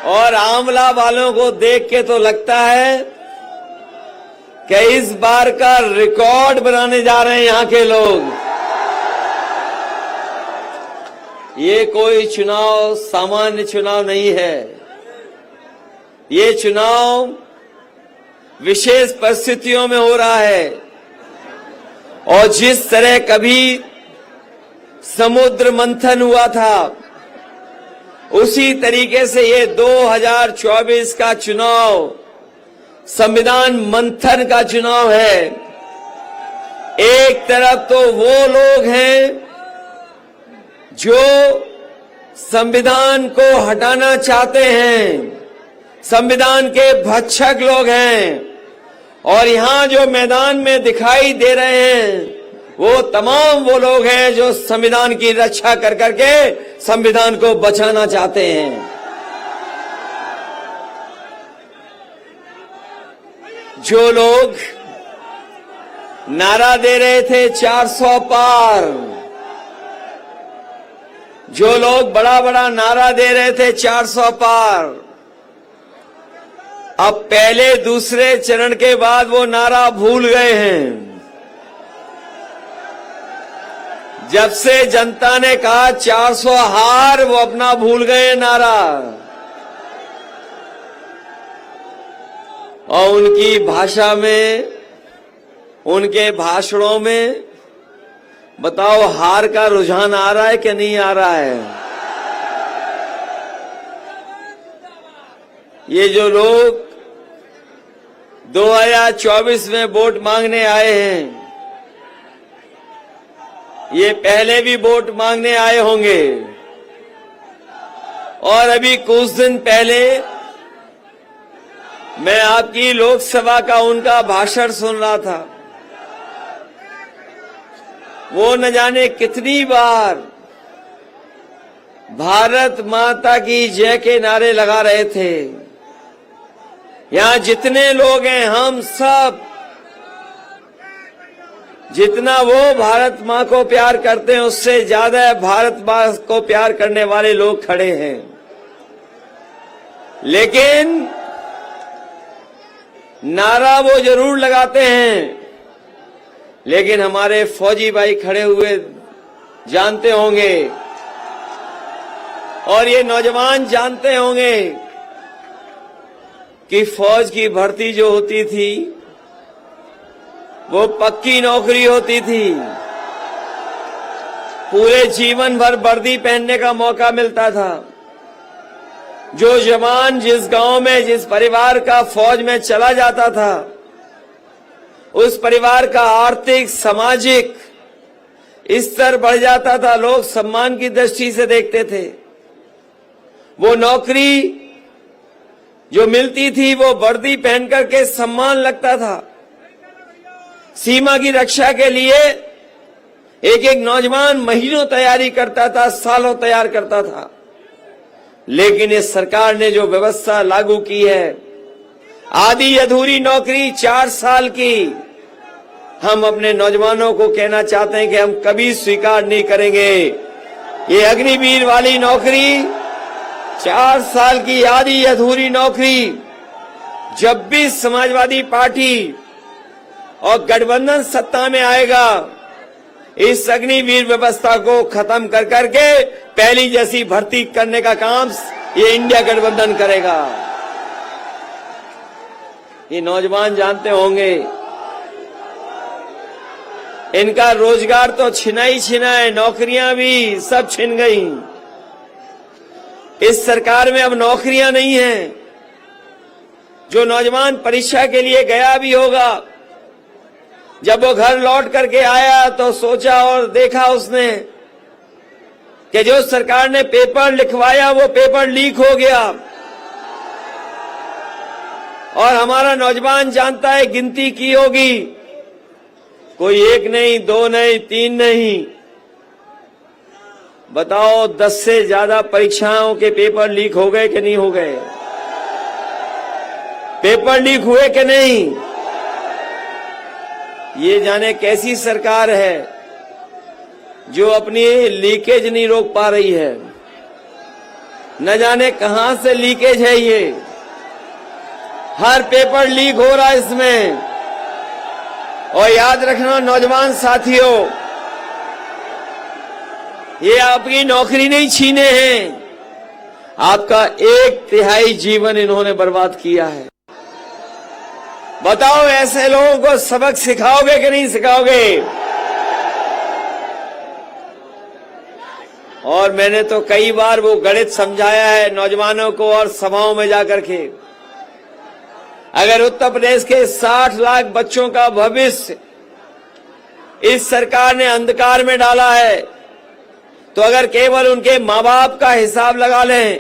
और आंवला वालों को देख के तो लगता है कि इस बार का रिकॉर्ड बनाने जा रहे हैं यहां के लोग। ये कोई चुनाव सामान्य चुनाव नहीं है, ये चुनाव विशेष परिस्थितियों में हो रहा है। और जिस तरह कभी समुद्र मंथन हुआ था, उसी तरीके से ये 2024 का चुनाव संविधान मंथन का चुनाव है। एक तरफ तो वो लोग हैं जो संविधान को हटाना चाहते हैं, संविधान के भक्षक लोग हैं, और यहां जो मैदान में दिखाई दे रहे हैं वो तमाम वो लोग हैं जो संविधान की रक्षा कर करके संविधान को बचाना चाहते हैं। जो लोग नारा दे रहे थे 400 पार, जो लोग बड़ा बड़ा नारा दे रहे थे 400 पार, अब पहले दूसरे चरण के बाद वो नारा भूल गए हैं। जब से जनता ने कहा 400 हार, वो अपना भूल गए नारा। और उनकी भाषा में, उनके भाषणों में बताओ हार का रुझान आ रहा है कि नहीं आ रहा है? ये जो लोग 2024 में वोट मांगने आए हैं, ये पहले भी वोट मांगने आए होंगे। और अभी कुछ दिन पहले मैं आपकी लोकसभा का उनका भाषण सुन रहा था। वो न जाने कितनी बार भारत माता की जय के नारे लगा रहे थे। यहां जितने लोग हैं, हम सब, जितना वो भारत मां को प्यार करते हैं उससे ज्यादा भारत मां को प्यार करने वाले लोग खड़े हैं। लेकिन नारा वो जरूर लगाते हैं, लेकिन हमारे फौजी भाई खड़े हुए जानते होंगे और ये नौजवान जानते होंगे कि फौज की भर्ती जो होती थी वो पक्की नौकरी होती थी। पूरे जीवन भर वर्दी पहनने का मौका मिलता था। जो जवान जिस गांव में, जिस परिवार का फौज में चला जाता था, उस परिवार का आर्थिक, सामाजिक स्तर बढ़ जाता था। लोग सम्मान की दृष्टि से देखते थे। वो नौकरी जो मिलती थी वो वर्दी पहन करके सम्मान लगता था। सीमा की रक्षा के लिए एक एक नौजवान महीनों तैयारी करता था, सालों तैयार करता था। लेकिन इस सरकार ने जो व्यवस्था लागू की है, आधी अधूरी नौकरी 4 साल की, हम अपने नौजवानों को कहना चाहते हैं कि हम कभी स्वीकार नहीं करेंगे। ये अग्निवीर वाली नौकरी, 4 साल की आधी अधूरी नौकरी, जब भी समाजवादी पार्टी और गठबंधन सत्ता में आएगा, इस अग्निवीर व्यवस्था को खत्म कर करके पहली जैसी भर्ती करने का काम ये इंडिया गठबंधन करेगा। ये नौजवान जानते होंगे, इनका रोजगार तो छिना ही छिना है, नौकरियां भी सब छिन गई। इस सरकार में अब नौकरियां नहीं हैं। जो नौजवान परीक्षा के लिए गया भी होगा, जब वो घर लौट करके आया तो सोचा और देखा उसने कि जो सरकार ने पेपर लिखवाया वो पेपर लीक हो गया। और हमारा नौजवान जानता है, गिनती की होगी, कोई 1 नहीं, 2 नहीं, 3 नहीं, बताओ 10 से ज्यादा परीक्षाओं के पेपर लीक हो गए कि नहीं हो गए? पेपर लीक हुए कि नहीं? ये जाने कैसी सरकार है जो अपनी लीकेज नहीं रोक पा रही है। न जाने कहां से लीकेज है ये, हर पेपर लीक हो रहा है इसमें। और याद रखना नौजवान साथियों, ये आपकी नौकरी नहीं छीने हैं, आपका 1/3 जीवन इन्होंने बर्बाद किया है। बताओ ऐसे लोगों को सबक सिखाओगे कि नहीं सिखाओगे? और मैंने तो कई बार वो गणित समझाया है नौजवानों को और सभाओं में जाकर के। अगर उत्तर प्रदेश के 60 लाख बच्चों का भविष्य इस सरकार ने अंधकार में डाला है, तो अगर केवल उनके माँ बाप का हिसाब लगा लें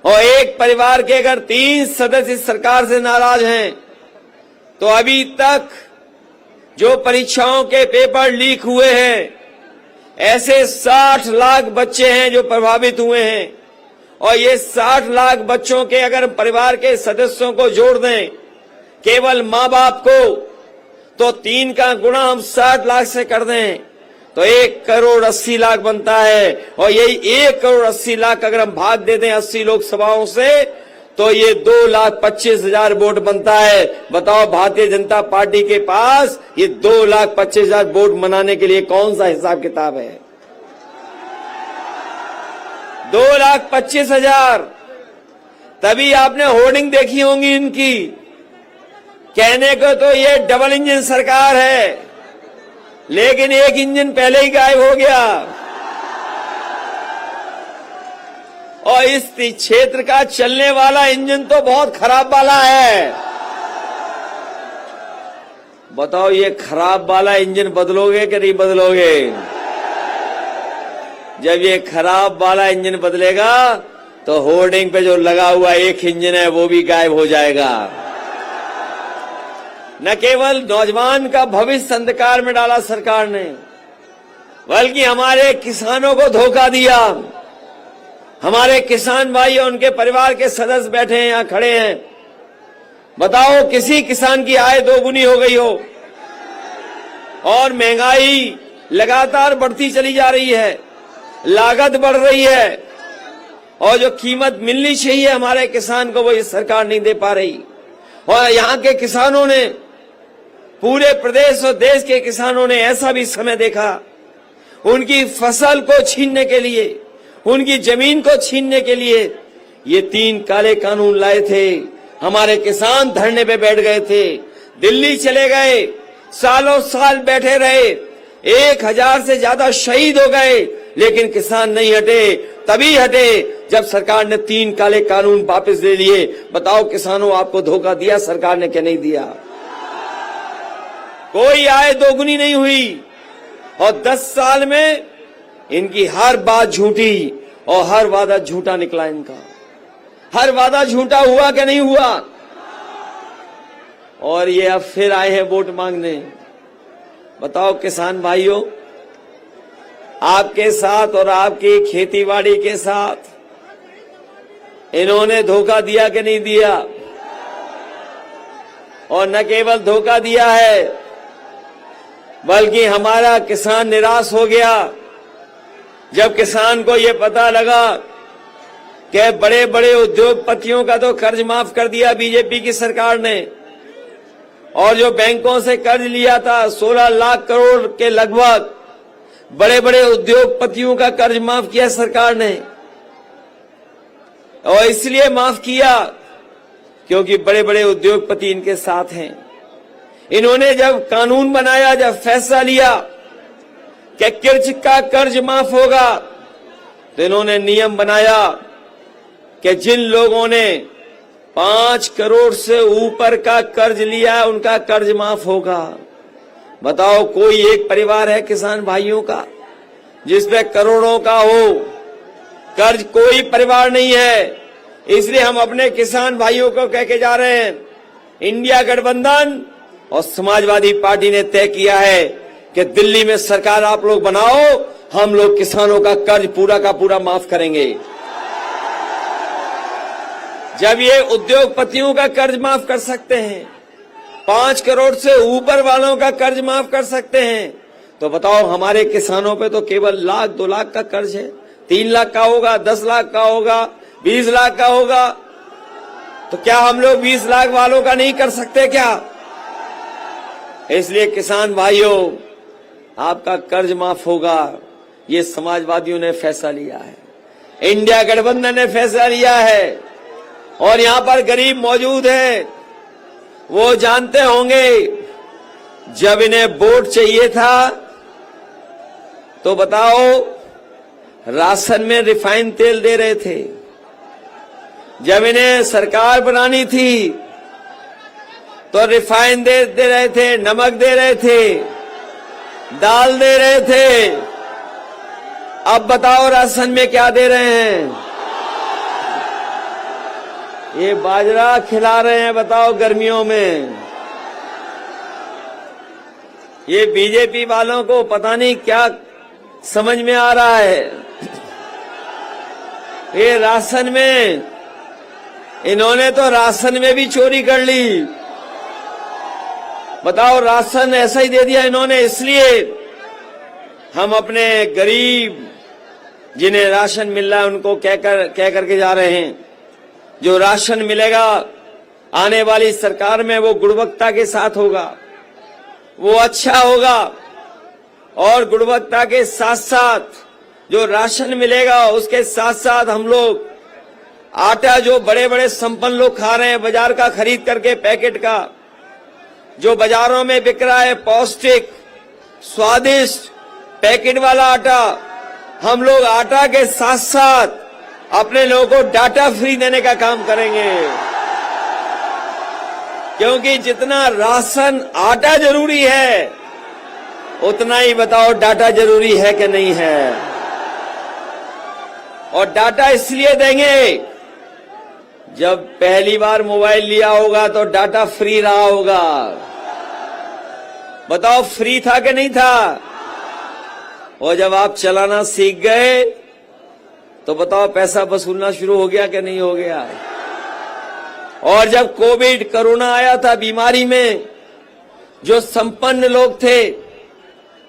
और एक परिवार के अगर 3 सदस्य इस सरकार से नाराज हैं, तो अभी तक जो परीक्षाओं के पेपर लीक हुए हैं, ऐसे 60 लाख बच्चे हैं जो प्रभावित हुए हैं। और ये 60 लाख बच्चों के अगर परिवार के सदस्यों को जोड़ दें, केवल माँ बाप को, तो 3 का गुणा हम 60 लाख से कर दें तो 1,80,00,000 बनता है। और यही 1,80,00,000 अगर हम भाग दे दें 80 लोकसभाओं से, तो ये 2,25,000 वोट बनता है। बताओ भारतीय जनता पार्टी के पास ये 2,25,000 वोट मनाने के लिए कौन सा हिसाब किताब है? 2,25,000। तभी आपने होर्डिंग देखी होंगी इनकी, कहने को तो ये डबल इंजन सरकार है, लेकिन एक इंजन पहले ही गायब हो गया। और इस क्षेत्र का चलने वाला इंजन तो बहुत खराब वाला है। बताओ ये खराब वाला इंजन बदलोगे कि नहीं बदलोगे? जब ये खराब वाला इंजन बदलेगा तो होर्डिंग पे जो लगा हुआ एक इंजन है वो भी गायब हो जाएगा। न केवल नौजवान का भविष्य अंधकार में डाला सरकार ने, बल्कि हमारे किसानों को धोखा दिया। हमारे किसान भाई और उनके परिवार के सदस्य बैठे हैं, यहां खड़े हैं। बताओ किसी किसान की आय 2 गुनी हो गई हो और महंगाई लगातार बढ़ती चली जा रही है, लागत बढ़ रही है, और जो कीमत मिलनी चाहिए हमारे किसान को वो ये सरकार नहीं दे पा रही। और यहाँ के किसानों ने, पूरे प्रदेश और देश के किसानों ने ऐसा भी समय देखा, उनकी फसल को छीनने के लिए, उनकी जमीन को छीनने के लिए ये 3 काले कानून लाए थे। हमारे किसान धरने पे बैठ गए थे, दिल्ली चले गए, सालों साल बैठे रहे, 1000 से ज्यादा शहीद हो गए, लेकिन किसान नहीं हटे। तभी हटे जब सरकार ने 3 काले कानून वापस ले लिए। बताओ किसानों, आपको धोखा दिया सरकार ने क्या नहीं दिया? कोई आय 2 गुनी नहीं हुई और 10 साल में इनकी हर बात झूठी और हर वादा झूठा निकला इनका। हर वादा झूठा हुआ कि नहीं हुआ? और ये अब फिर आए हैं वोट मांगने। बताओ किसान भाइयों, आपके साथ और आपकी खेतीबाड़ी के साथ इन्होंने धोखा दिया कि नहीं दिया? और न केवल धोखा दिया है, बल्कि हमारा किसान निराश हो गया जब किसान को ये पता लगा कि बड़े बड़े उद्योगपतियों का तो कर्ज माफ कर दिया बीजेपी की सरकार ने, और जो बैंकों से कर्ज लिया था 16 लाख करोड़ के लगभग, बड़े बड़े उद्योगपतियों का कर्ज माफ किया सरकार ने। और इसलिए माफ किया क्योंकि बड़े बड़े उद्योगपति इनके साथ हैं। इन्होंने जब कानून बनाया, जब फैसला लिया कि किर्च का कर्ज माफ होगा, तो इन्होंने नियम बनाया कि जिन लोगों ने 5 करोड़ से ऊपर का कर्ज लिया उनका कर्ज माफ होगा। बताओ कोई एक परिवार है किसान भाइयों का जिसपे करोड़ों का हो कर्ज? कोई परिवार नहीं है। इसलिए हम अपने किसान भाइयों को कह के जा रहे हैं, इंडिया गठबंधन और समाजवादी पार्टी ने तय किया है कि दिल्ली में सरकार आप लोग बनाओ, हम लोग किसानों का कर्ज पूरा का पूरा माफ करेंगे। जब ये उद्योगपतियों का कर्ज माफ कर सकते हैं, 5 करोड़ से ऊपर वालों का कर्ज माफ कर सकते हैं, तो बताओ हमारे किसानों पे तो केवल 1 लाख 2 लाख का कर्ज है। 3 लाख का होगा, 10 लाख का होगा, 20 लाख का होगा तो क्या हम लोग 20 लाख वालों का नहीं कर सकते क्या? इसलिए किसान भाइयों, आपका कर्ज माफ होगा, ये समाजवादियों ने फैसला लिया है, इंडिया गठबंधन ने फैसला लिया है। और यहां पर गरीब मौजूद है, वो जानते होंगे जब इन्हें वोट चाहिए था तो बताओ राशन में रिफाइंड तेल दे रहे थे, जब इन्हें सरकार बनानी थी तो रिफाइंड दे रहे थे, नमक दे रहे थे, दाल दे रहे थे। अब बताओ राशन में क्या दे रहे हैं? ये बाजरा खिला रहे हैं, बताओ गर्मियों में। ये बीजेपी वालों को पता नहीं क्या समझ में आ रहा है। ये राशन में, इन्होंने तो राशन में भी चोरी कर ली। बताओ, राशन ऐसा ही दे दिया इन्होंने। इसलिए हम अपने गरीब जिन्हें राशन मिल रहा है उनको कह करके जा रहे हैं, जो राशन मिलेगा आने वाली सरकार में वो गुणवत्ता के साथ होगा, वो अच्छा होगा। और गुणवत्ता के साथ साथ जो राशन मिलेगा उसके साथ साथ हम लोग आटा, जो बड़े बड़े संपन्न लोग खा रहे हैं बाजार का खरीद करके पैकेट का, जो बाजारों में बिक रहा है पौष्टिक स्वादिष्ट पैकेट वाला आटा, हम लोग आटा के साथ साथ अपने लोगों को डाटा फ्री देने का काम करेंगे। क्योंकि जितना राशन आटा जरूरी है उतना ही बताओ डाटा जरूरी है कि नहीं है। और डाटा इसलिए देंगे, जब पहली बार मोबाइल लिया होगा तो डाटा फ्री रहा होगा। बताओ फ्री था कि नहीं था? और जब आप चलाना सीख गए तो बताओ पैसा वसूलना शुरू हो गया कि नहीं हो गया? और जब कोविड कोरोना आया था, बीमारी में जो संपन्न लोग थे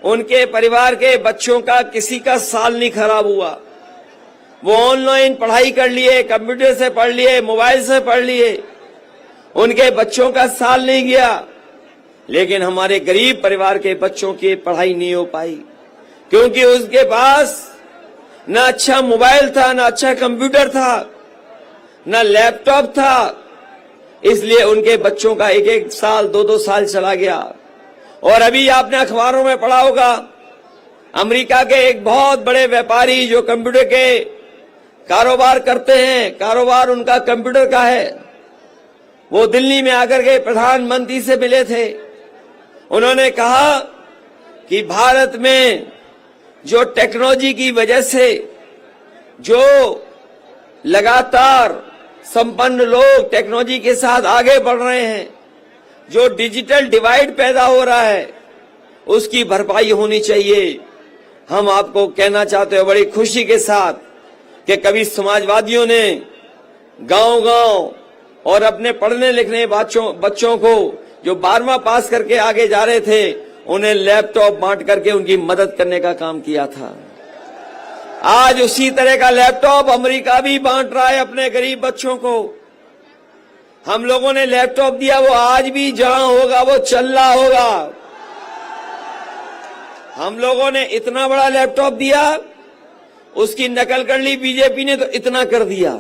उनके परिवार के बच्चों का किसी का साल नहीं खराब हुआ। वो ऑनलाइन पढ़ाई कर लिए, कंप्यूटर से पढ़ लिए, मोबाइल से पढ़ लिए, उनके बच्चों का साल नहीं गया। लेकिन हमारे गरीब परिवार के बच्चों की पढ़ाई नहीं हो पाई, क्योंकि उसके पास न अच्छा मोबाइल था, न अच्छा कंप्यूटर था, न लैपटॉप था। इसलिए उनके बच्चों का एक एक साल, दो दो साल चला गया। और अभी आपने अखबारों में पढ़ा होगा, अमेरिका के एक बहुत बड़े व्यापारी जो कंप्यूटर के कारोबार करते हैं, कारोबार उनका कंप्यूटर का है, वो दिल्ली में आकर के प्रधानमंत्री से मिले थे। उन्होंने कहा कि भारत में जो टेक्नोलॉजी की वजह से जो लगातार संपन्न लोग टेक्नोलॉजी के साथ आगे बढ़ रहे हैं, जो डिजिटल डिवाइड पैदा हो रहा है, उसकी भरपाई होनी चाहिए। हम आपको कहना चाहते हैं बड़ी खुशी के साथ कि कभी समाजवादियों ने गांव-गांव और अपने पढ़ने लिखने बच्चों को जो 12वां पास करके आगे जा रहे थे, उन्हें लैपटॉप बांट करके उनकी मदद करने का काम किया था। आज उसी तरह का लैपटॉप अमेरिका भी बांट रहा है अपने गरीब बच्चों को। हम लोगों ने लैपटॉप दिया, वो आज भी जहां होगा वो चल रहा होगा। हम लोगों ने इतना बड़ा लैपटॉप दिया, उसकी नकल कर ली बीजेपी ने, तो इतना कर दिया।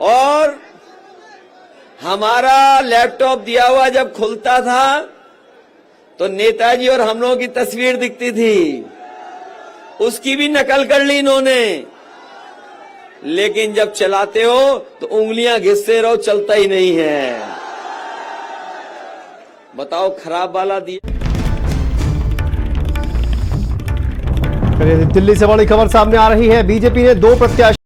और हमारा लैपटॉप दिया हुआ जब खुलता था तो नेताजी और हम लोगों की तस्वीर दिखती थी, उसकी भी नकल कर ली इन्होंने। लेकिन जब चलाते हो तो उंगलियां घिसते रहो, चलता ही नहीं है। बताओ, खराब वाला दिया। दिल्ली से बड़ी खबर सामने आ रही है। बीजेपी ने 2 प्रत्याशी